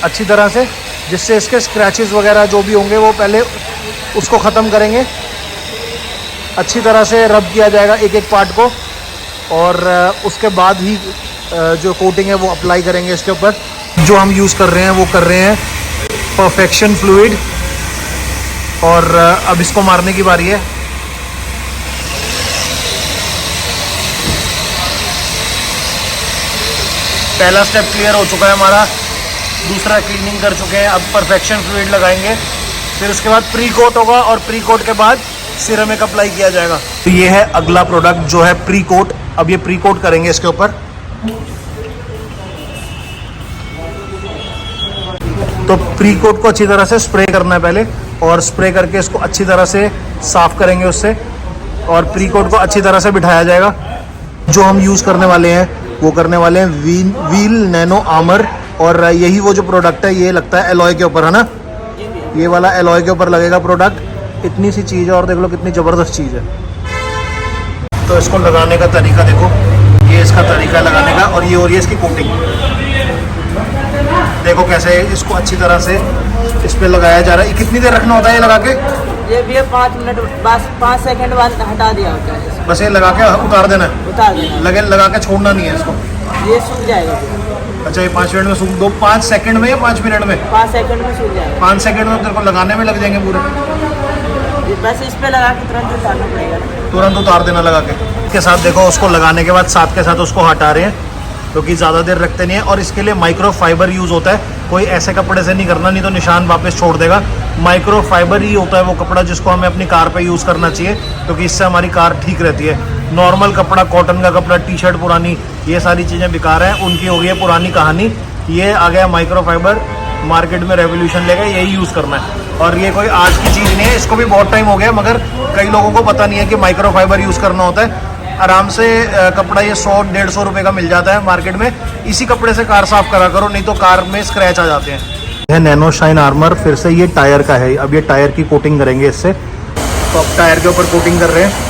अच्छी तरह से, जिससे इसके स्क्रैचेस वगैरह जो भी होंगे वो पहले उसको ख़त्म करेंगे। अच्छी तरह से रब किया जाएगा एक एक पार्ट को, और उसके बाद ही जो कोटिंग है वो अप्लाई करेंगे इसके ऊपर। जो हम यूज़ कर रहे हैं वो कर रहे हैं परफेक्शन फ्लूइड, और अब इसको मारने की बारी है। पहला स्टेप क्लियर हो चुका है हमारा, दूसरा क्लीनिंग कर चुके हैं, अब परफेक्शन फ्लूइड लगाएंगे, फिर उसके बाद प्री कोट होगा, और प्री कोट के बाद सिरेमिक अप्लाई किया जाएगा। तो ये है अगला प्रोडक्ट जो है प्री कोट। अब ये प्री कोट करेंगे इसके ऊपर। तो प्री कोट को अच्छी तरह से स्प्रे करना है पहले, और स्प्रे करके इसको अच्छी तरह से साफ करेंगे उससे, और प्री कोट को अच्छी तरह से बिठाया जाएगा। जो हम यूज़ करने वाले हैं वो करने वाले हैं व्हील नैनो आर्मर, और यही वो जो प्रोडक्ट है ये लगता है एलॉय के ऊपर, है ना, ये वाला एलॉय के ऊपर लगेगा प्रोडक्ट। इतनी सी चीज़ है और देख लो कितनी ज़बरदस्त चीज़ है। तो इसको लगाने का तरीका देखो, ये इसका तरीका लगाने का, और ये हो रही है इसकी कोटिंग। देखो कैसे इसको अच्छी तरह से इस पर लगाया जा रहा है। कितनी देर रखना होता है ये लगा के? ये भी 5 मिनट, बस 5 सेकंड बाद हटा दिया होता है। बस ये लगा के उतार देना है, उतार देना, लगा के छोड़ना नहीं है इसको। ये सूख जाएगा। अच्छा, ये 5 मिनट में सूख दो। 5 सेकंड में या 5 मिनट में? 5 सेकंड में सूख जाएगा। 5 सेकंड में तेरे को लगाने में लग जाएंगे पूरे। बस इस पे लगा के तुरंत उतारना पड़ेगा, तुरंत उतार देना लगा के। इसके साथ देखो उसको लगाने के बाद साथ के साथ उसको हटा रहे हैं, क्योंकि ज़्यादा देर रखते नहीं है, और इसके लिए माइक्रो फाइबर यूज़ होता है। कोई ऐसे कपड़े से नहीं करना, नहीं तो निशान वापस छोड़ देगा। माइक्रो फाइबर ही होता है वो कपड़ा जिसको हमें अपनी कार पे यूज़ करना चाहिए, क्योंकि इससे हमारी कार ठीक रहती है। नॉर्मल कपड़ा, कॉटन का कपड़ा, टी शर्ट पुरानी, ये सारी चीज़ें बेकार हैं, उनकी हो गई है पुरानी कहानी। ये आ गया माइक्रो फाइबर, मार्केट में रेवोल्यूशन लेगा, यही यूज़ करना है। और ये कोई आज की चीज़ नहीं है, इसको भी बहुत टाइम हो गया, मगर कई लोगों को पता नहीं है कि माइक्रो फाइबर यूज़ करना होता है। आराम से कपड़ा ये 100-150 रुपये का मिल जाता है मार्केट में। इसी कपड़े से कार साफ करा करो, नहीं तो कार में स्क्रैच आ जाते हैं। यह नैनो शाइन आर्मर फिर से ये टायर का है। अब ये टायर की कोटिंग करेंगे इससे। तो अब टायर के ऊपर कोटिंग कर रहे हैं।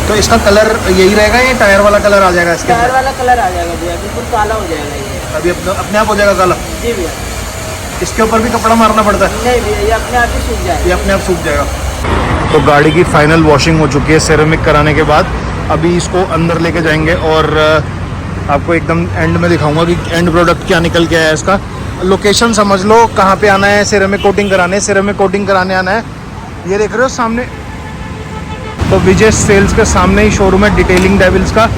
तो इसका कलर यही रहेगा, ये टायर वाला कलर आ जाएगा इसके? टायर वाला कलर आ जाएगा भैया, बिल्कुल काला हो जाएगा ये। अभी अपने आप हो जाएगा काला? जी भैया। इसके ऊपर भी कपड़ा मारना पड़ता है? नहीं भैया, ये अपने आप ही सूख जाएगा। ये अपने आप सूख जाएगा। तो गाड़ी की फाइनल वॉशिंग हो चुकी है सेरेमिक कराने के बाद। अभी इसको अंदर लेके जाएंगे, और आपको एकदम एंड में दिखाऊंगा कि एंड प्रोडक्ट क्या निकल के आया है इसका। लोकेशन समझ लो कहाँ पे आना है सेरेमिक कोटिंग कराने। सेरेमिक कोटिंग कराने आना है, ये देख रहे हो सामने। तो विजय सेल्स के सामने ही शोरूम है डिटेलिंग डेविल्स का,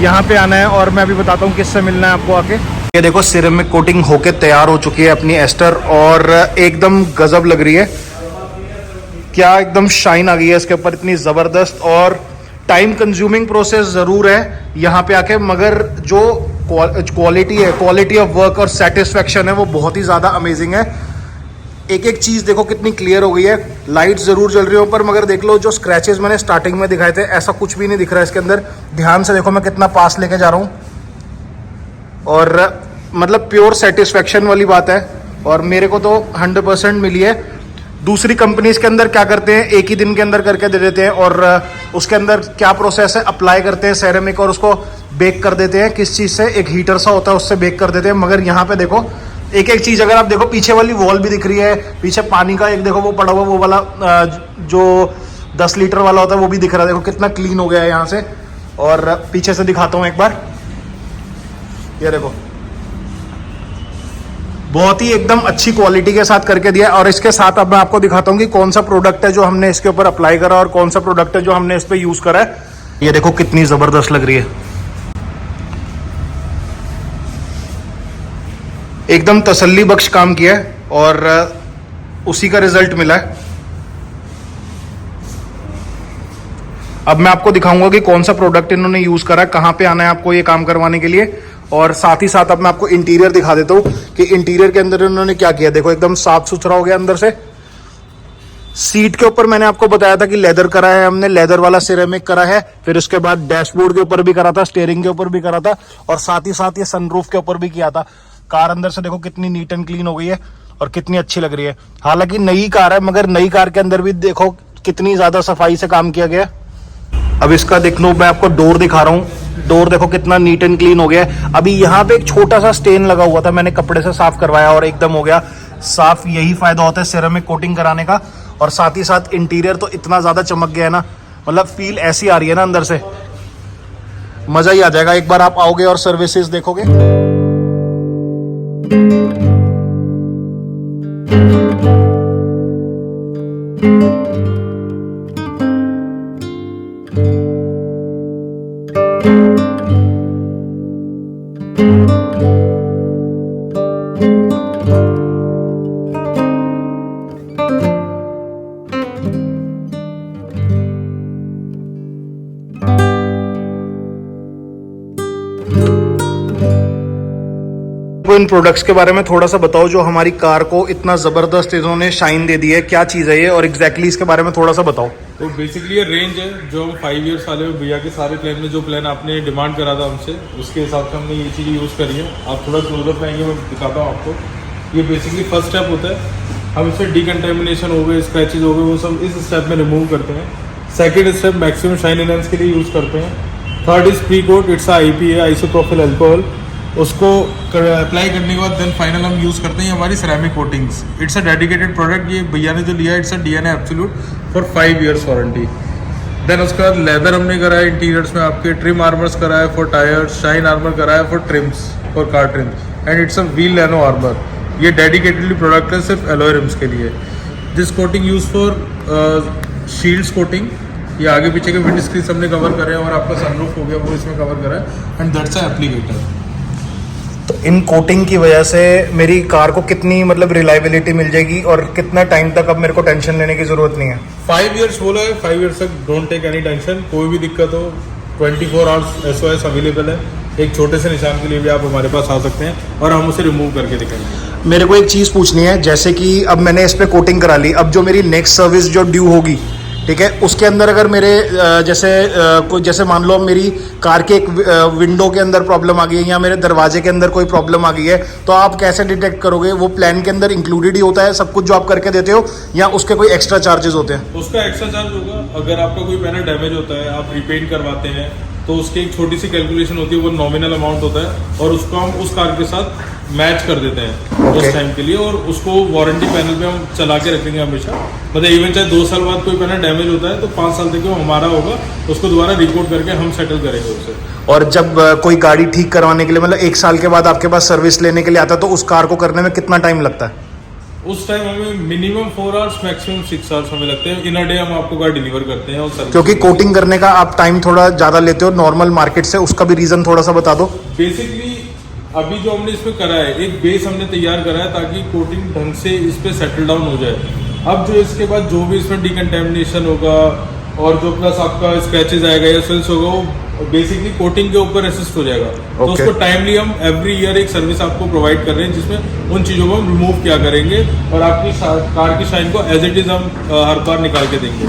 यहाँ पे आना है। और मैं अभी बताता हूँ किससे मिलना है आपको आके। ये देखो सिरेमिक कोटिंग होके तैयार हो चुकी है अपनी एस्टर, और एकदम गजब लग रही है। क्या एकदम शाइन आ गई है इसके ऊपर, इतनी ज़बरदस्त। और टाइम कंज्यूमिंग प्रोसेस ज़रूर है यहाँ पे आके, मगर जो क्वालिटी है, क्वालिटी ऑफ वर्क और सेटिस्फेक्शन है वो बहुत ही ज़्यादा अमेजिंग है। एक एक चीज़ देखो कितनी क्लियर हो गई है। लाइट ज़रूर जल रही है ऊपर, मगर देख लो जो स्क्रैचेस मैंने स्टार्टिंग में दिखाए थे ऐसा कुछ भी नहीं दिख रहा है इसके अंदर। ध्यान से देखो मैं कितना पास लेके जा रहा हूँ, और मतलब प्योर सेटिस्फेक्शन वाली बात है, और मेरे को तो 100% मिली है। दूसरी कंपनीज के अंदर क्या करते हैं, एक ही दिन के अंदर करके दे देते हैं, और उसके अंदर क्या प्रोसेस है, अप्लाई करते हैं सेरेमिक और उसको बेक कर देते हैं। किस चीज़ से, एक हीटर सा होता है उससे बेक कर देते हैं। मगर यहाँ पे देखो एक एक चीज़, अगर आप देखो पीछे वाली वॉल भी दिख रही है, पीछे पानी का एक देखो वो पड़ा हुआ वो वाला जो 10 लीटर वाला होता है वो भी दिख रहा है। देखो कितना क्लीन हो गया है यहाँ से। और पीछे से दिखाता हूँ एक बार, ये देखो बहुत ही एकदम अच्छी क्वालिटी के साथ करके दिया। और इसके साथ अब मैं आपको दिखाता हूँ कि कौन सा प्रोडक्ट है जो हमने इसके ऊपर अप्लाई करा और कौन सा प्रोडक्ट है जो हमने इस पर यूज करा है। ये देखो कितनी जबरदस्त लग रही है, एकदम तसल्ली बख्श काम किया है और उसी का रिजल्ट मिला है। अब मैं आपको दिखाऊंगा कि कौन सा प्रोडक्ट इन्होंने यूज करा है, कहाँ पे आना है आपको ये काम करवाने के लिए। और साथ ही साथ अब मैं आपको इंटीरियर दिखा देता हूँ कि इंटीरियर के अंदर इन्होंने क्या किया। देखो एकदम साफ सुथरा हो गया अंदर से। सीट के ऊपर मैंने आपको बताया था कि लेदर करा है हमने, लेदर वाला सिरेमिक करा है। फिर उसके बाद डैशबोर्ड के ऊपर भी करा था, स्टीयरिंग के ऊपर भी करा था, और साथ ही साथ ये सनरूफ के ऊपर भी किया था। कार अंदर से देखो कितनी नीट एंड क्लीन हो गई है और कितनी अच्छी लग रही है। हालांकि नई कार है, मगर नई कार के अंदर भी देखो कितनी ज्यादा सफाई से काम किया गया। अब इसका देख लो, मैं आपको डोर दिखा रहा हूँ। डोर देखो कितना नीट एंड क्लीन हो गया है। अभी यहाँ पे एक छोटा सा स्टेन लगा हुआ था, मैंने कपड़े से साफ करवाया और एकदम हो गया साफ। यही फायदा होता है सिरेमिक कोटिंग कराने का। और साथ ही साथ इंटीरियर तो इतना ज्यादा चमक गया है ना, मतलब फील ऐसी आ रही है ना अंदर से, मजा ही आ जाएगा। एक बार आप आओगे और सर्विसेज देखोगे। इन प्रोडक्ट्स के बारे में थोड़ा सा बताओ जो हमारी कार को इतना जबरदस्त इन्होंने शाइन दे दी है, क्या चीज है ये, और एग्जैक्टली इसके बारे में थोड़ा सा बताओ। तो बेसिकली ये रेंज है जो हम 5 ईयर्स वाले भैया के सारे प्लान में जो प्लान आपने डिमांड करा था हमसे, उसके हिसाब से हमने ये चीज़ यूज़ करी है। आप थोड़ा क्लोजअप में आएंगे, मैं दिखाता हूँ आपको। ये बेसिकली फर्स्ट स्टेप होता है, हम इसमें डिकंटेमिनेशन हो गए, स्क्रैचेज हो गए, वो सब इस स्टेप में रिमूव करते हैं। Second step maximum shine enhance के लिए यूज़ करते हैं। Third is pre coat, it's IPA isopropyl alcohol, उसको अप्लाई करने के बाद देन फाइनल हम यूज़ करते हैं हमारी ceramic coatings. It's a dedicated product, ये भैया ने जो लिया it's a DNA absolute for 5 years warranty. Then उसके बाद लेदर हमने करा है इंटीरियर्स में, आपके ट्रिम आर्मर्स करा है फॉर टायर्स, शाइन आर्मर करा है for TRIMS, for car TRIMS, and it's a wheel nano armour. ये डेडिकेटेडली प्रोडक्ट है सिर्फ एलॉय रिम्स के लिए। This coating use for shields coating, ये आगे पीछे के विंड स्क्रीन हमने कवर करे हैं, और आपका सनरूफ हो गया वो इसमें कवर करा है, एंड दैट्स अ एप्लीकेटर। तो इन कोटिंग की वजह से मेरी कार को कितनी मतलब रिलायबिलिटी मिल जाएगी, और कितना टाइम तक अब मेरे को टेंशन लेने की जरूरत नहीं है। 5 ईयर्स बोला है, 5 ईयर्स तक डोंट टेक एनी टेंशन। कोई भी दिक्कत हो 24 आवर्स SOS अवेलेबल है। एक छोटे से निशान के लिए भी आप हमारे पास आ सकते हैं और हम उसे रिमूव करके दिखाएंगे। मेरे को एक चीज़ पूछनी है, जैसे कि अब मैंने इस पे कोटिंग करा ली, अब जो मेरी नेक्स्ट सर्विस जो ड्यू होगी, ठीक है, उसके अंदर अगर मेरे जैसे मान लो मेरी कार के एक विंडो के अंदर प्रॉब्लम आ गई है या मेरे दरवाजे के अंदर कोई प्रॉब्लम आ गई है, तो आप कैसे डिटेक्ट करोगे? वो प्लान के अंदर इंक्लूडेड ही होता है सब कुछ जो आप करके देते हो, या उसके कोई एक्स्ट्रा चार्जेस होते हैं? उसका एक्स्ट्रा चार्ज होगा। अगर आपका कोई पैनल डैमेज होता है, आप रिपेंट करवाते हैं, तो उसकी एक छोटी सी कैलकुलेशन होती है, वो नॉमिनल अमाउंट होता है, और उसको हम उस कार के साथ मैच कर देते हैं उस टाइम के लिए, और उसको वारंटी पैनल पे हम चला के रखेंगे हमेशा। मतलब इवन चाहे 2 साल बाद कोई पैनल डैमेज होता है तो 5 साल तक वो हमारा होगा, उसको दोबारा रिपोर्ट करके हम सेटल करेंगे उसे। और जब कोई गाड़ी ठीक करवाने के लिए, मतलब 1 साल के बाद आपके पास सर्विस लेने के लिए आता है, तो उस कार को करने में कितना टाइम लगता है? उस टाइम हमें मिनिमम 4 आवर्स, मैक्सिमम 6 आवर्स हमें लगते हैं। इन अ डे हम आपको कार डिलीवर करते हैं। और क्योंकि कोटिंग करने का आप टाइम थोड़ा ज़्यादा लेते हो नॉर्मल मार्केट से, उसका भी रीज़न थोड़ा सा बता दो। बेसिकली अभी जो हमने इसमें करा है, एक बेस हमने तैयार करा है ताकि कोटिंग ढंग से इस पे सेटल डाउन हो जाए। अब जो इसके बाद जो भी इसमें डिकंटेमिनेशन होगा और जो प्लस आपका स्क्रैचेज आएगा या सेल्स होगा, वो बेसिकली कोटिंग के ऊपर असिस्ट हो जाएगा। तो Okay. उसको टाइमली हम एवरी ईयर एक सर्विस आपको प्रोवाइड कर रहे हैं, जिसमें उन चीज़ों को हम रिमूव किया करेंगे और आपकी कार की शाइन को एज इट इज हम हर बार निकाल के देंगे,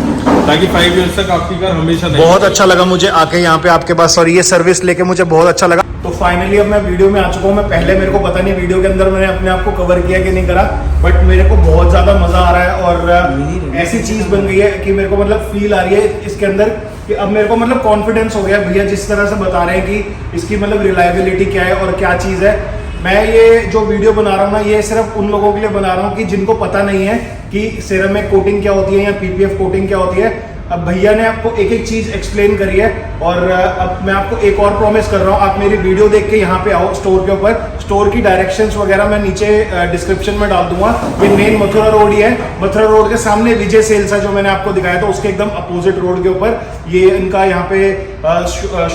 ताकि 5 ईयर्स तक आपकी कार हमेशा नहीं। बहुत अच्छा लगा मुझे आके यहाँ पे आपके पास और ये सर्विस लेके मुझे बहुत अच्छा लगा। तो फाइनली अब मैं वीडियो में आ चुका हूँ। मैं पहले मेरे को पता नहीं वीडियो के अंदर मैंने अपने आप को कवर किया कि नहीं करा, बट मेरे को बहुत ज्यादा मजा आ रहा है और ऐसी चीज बन गई है कि मेरे को मतलब फील आ रही है इसके अंदर कि अब मेरे को मतलब कॉन्फिडेंस हो गया। भैया जिस तरह से बता रहे हैं कि इसकी मतलब रिलायबिलिटी क्या है और क्या चीज है। मैं ये जो वीडियो बना रहा हूँ ना, ये सिर्फ उन लोगों के लिए बना रहा हूँ कि जिनको पता नहीं है कि सेरेमिक कोटिंग क्या होती है या पीपीएफ कोटिंग क्या होती है। अब भैया ने आपको एक एक चीज एक्सप्लेन करी है और अब मैं आपको एक और प्रॉमिस कर रहा हूँ, आप मेरी वीडियो देख के यहाँ पे आओ स्टोर के ऊपर। स्टोर की डायरेक्शंस वगैरह मैं नीचे डिस्क्रिप्शन में डाल दूंगा। ये मेन मथुरा रोड ही है। मथुरा रोड के सामने विजय सेल्स है जो मैंने आपको दिखाया था, उसके एकदम अपोजिट रोड के ऊपर ये इनका यहाँ पे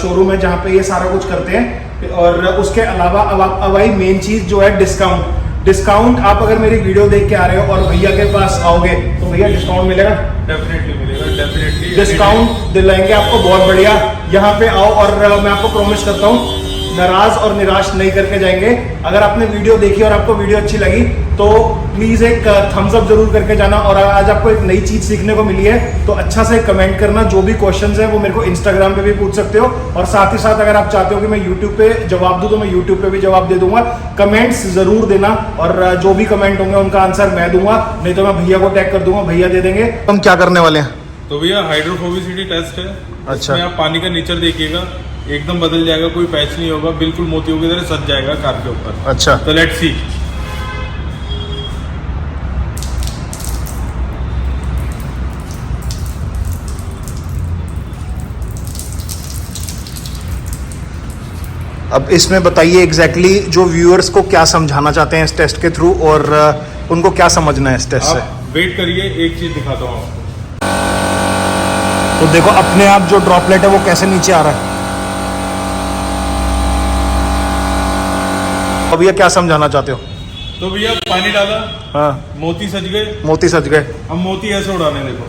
शोरूम है जहाँ पे ये सारा कुछ करते हैं। और उसके अलावा अब आई मेन चीज जो है डिस्काउंट। आप अगर मेरी वीडियो देख के आ रहे हो और भैया के पास आओगे तो भैया डिस्काउंट मिलेगा, डेफिनेटली मिलेगा, डेफिनेटली डिस्काउंट दिलाएंगे आपको बहुत बढ़िया। यहाँ पे आओ और मैं आपको प्रॉमिस करता हूँ नाराज और निराश नहीं करके जाएंगे। अगर आपने वीडियो देखी और आपको वीडियो अच्छी लगी तो प्लीज एक थम्स अप जरूर करके जाना। और आज आपको एक नई चीज सीखने को मिली है तो अच्छा से कमेंट करना। जो भी क्वेश्चंस है वो मेरे को इंस्टाग्राम पे भी पूछ सकते हो और साथ ही साथ अगर आप चाहते हो कि मैं यूट्यूब पे जवाब दूं तो मैं यूट्यूब पे भी जवाब दे दूंगा। कमेंट्स जरूर देना और जो भी कमेंट होंगे उनका आंसर मैं दूंगा, नहीं तो मैं भैया को टैग कर दूंगा, भैया दे देंगे। हम क्या करने वाले हैं? तो भैया हाइड्रोफोबिसिटी टेस्ट है। अच्छा। इसमें आप पानी का नेचर देखिएगा, एकदम बदल जाएगा, कोई पैच नहीं होगा, बिल्कुल मोतियों की तरह सज जाएगा कार के ऊपर। अच्छा, तो लेट्स सी। अब इसमें बताइए एग्जैक्टली जो व्यूअर्स को क्या समझाना चाहते हैं इस टेस्ट के थ्रू और उनको क्या समझना है इस टेस्ट से। आप वेट करिए, एक चीज दिखाता हूँ आपको। तो देखो अपने आप जो ड्रॉपलेट है वो कैसे नीचे आ रहा है। अब भैया क्या समझाना चाहते हो? तो भैया पानी डाला, हाँ, मोती सज गए, मोती सज गए। हम मोती ऐसे उड़ाने, देखो।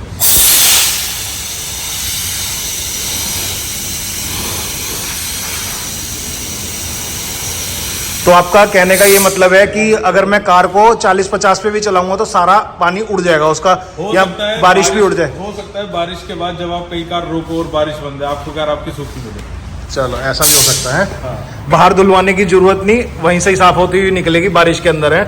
तो आपका कहने का ये मतलब है कि अगर मैं कार को 40-50 पे भी चलाऊंगा तो सारा पानी उड़ जाएगा उसका, हो या सकता है बारिश भी उड़ जाए। हो सकता है बारिश के बाद जब आप कई कार रोको और बारिश बंद है, आपको कार आपकी सूखी मिले। चलो ऐसा भी हो सकता है। हाँ। बाहर धुलवाने की जरूरत नहीं, वहीं से ही साफ होती हुई निकलेगी, बारिश के अंदर है।